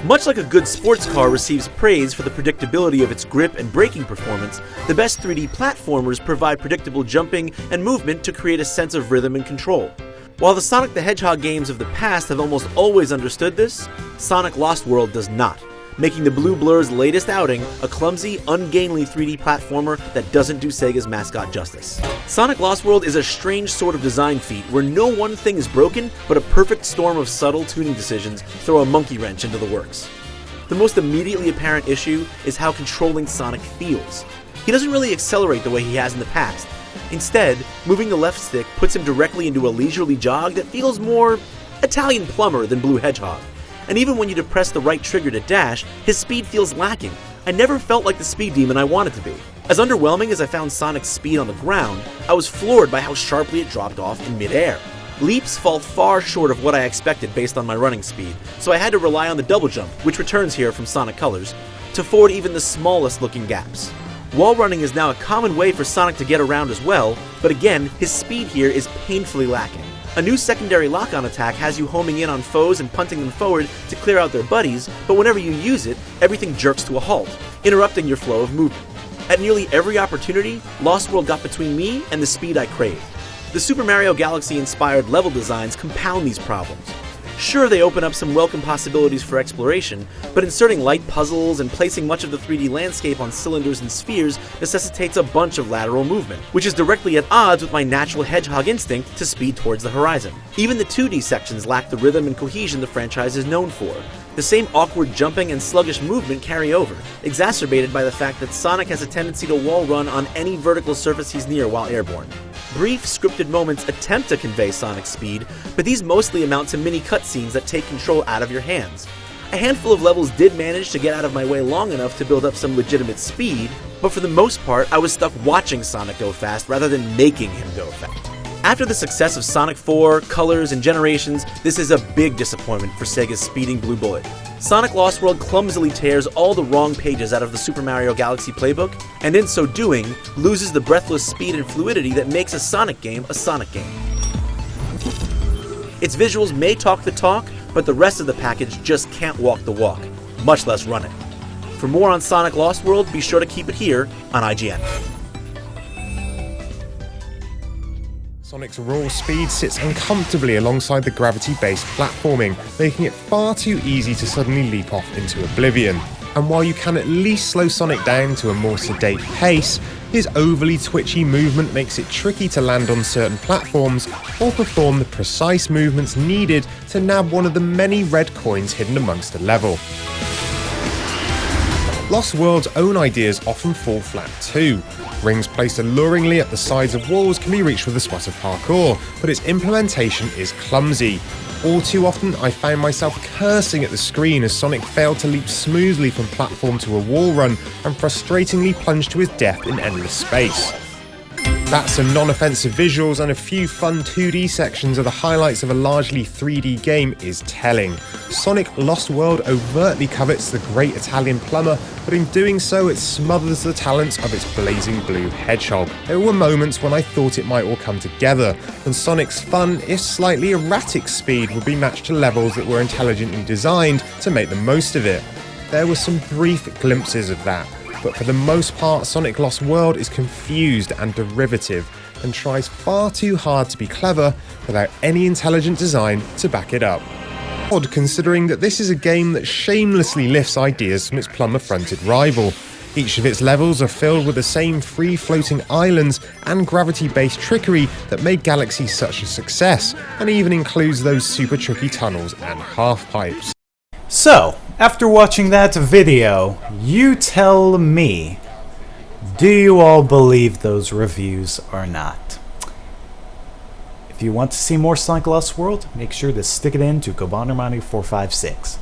Much like a good sports car receives praise for the predictability of its grip and braking performance, the best 3D platformers provide predictable jumping and movement to create a sense of rhythm and control. While the Sonic the Hedgehog games of the past have almost always understood this, Sonic Lost World does not, making the Blue Blur's latest outing a clumsy, ungainly 3D platformer that doesn't do Sega's mascot justice. Sonic Lost World is a strange sort of design feat where no one thing is broken, but a perfect storm of subtle tuning decisions throw a monkey wrench into the works. The most immediately apparent issue is how controlling Sonic feels. He doesn't really accelerate the way he has in the past. Instead, moving the left stick puts him directly into a leisurely jog that feels more Italian Plumber than Blue Hedgehog. And even when you depress the right trigger to dash, his speed feels lacking. I never felt like the speed demon I wanted to be. As underwhelming as I found Sonic's speed on the ground, I was floored by how sharply it dropped off in midair. Leaps fall far short of what I expected based on my running speed, so I had to rely on the double jump, which returns here from Sonic Colors, to ford even the smallest looking gaps. Wall running is now a common way for Sonic to get around as well, but again, his speed here is painfully lacking. A new secondary lock-on attack has you homing in on foes and punting them forward to clear out their buddies, but whenever you use it, everything jerks to a halt, interrupting your flow of movement. At nearly every opportunity, Lost World got between me and the speed I craved. The Super Mario Galaxy-inspired level designs compound these problems. Sure, they open up some welcome possibilities for exploration, but inserting light puzzles and placing much of the 3D landscape on cylinders and spheres necessitates a bunch of lateral movement, which is directly at odds with my natural hedgehog instinct to speed towards the horizon. Even the 2D sections lack the rhythm and cohesion the franchise is known for. The same awkward jumping and sluggish movement carry over, exacerbated by the fact that Sonic has a tendency to wall run on any vertical surface he's near while airborne. Brief, scripted moments attempt to convey Sonic's speed, but these mostly amount to mini cutscenes that take control out of your hands. A handful of levels did manage to get out of my way long enough to build up some legitimate speed, but for the most part, I was stuck watching Sonic go fast rather than making him go fast. After the success of Sonic 4, Colors, and Generations, this is a big disappointment for Sega's speeding Blue Bullet. Sonic Lost World clumsily tears all the wrong pages out of the Super Mario Galaxy playbook, and in so doing, loses the breathless speed and fluidity that makes a Sonic game a Sonic game. Its visuals may talk the talk, but the rest of the package just can't walk the walk, much less run it. For more on Sonic Lost World, be sure to keep it here on IGN. Sonic's raw speed sits uncomfortably alongside the gravity-based platforming, making it far too easy to suddenly leap off into oblivion. And while you can at least slow Sonic down to a more sedate pace, his overly twitchy movement makes it tricky to land on certain platforms or perform the precise movements needed to nab one of the many red coins hidden amongst a level. Lost World's own ideas often fall flat too. Rings placed alluringly at the sides of walls can be reached with a spot of parkour, but its implementation is clumsy. All too often, I found myself cursing at the screen as Sonic failed to leap smoothly from platform to a wall run and frustratingly plunged to his death in endless space. That some non-offensive visuals and a few fun 2D sections are the highlights of a largely 3D game is telling. Sonic Lost World overtly covets the great Italian plumber, but in doing so it smothers the talents of its blazing blue hedgehog. There were moments when I thought it might all come together, and Sonic's fun, if slightly erratic speed would be matched to levels that were intelligently designed to make the most of it. There were some brief glimpses of that, but for the most part Sonic Lost World is confused and derivative, and tries far too hard to be clever without any intelligent design to back it up. Odd considering that this is a game that shamelessly lifts ideas from its plumber-fronted rival. Each of its levels are filled with the same free-floating islands and gravity-based trickery that made Galaxy such a success, and even includes those super tricky tunnels and half-pipes. So, after watching that video, you tell me, do you all believe those reviews or not? If you want to see more Sonic Lost World, make sure to stick it in to Gobandermani456.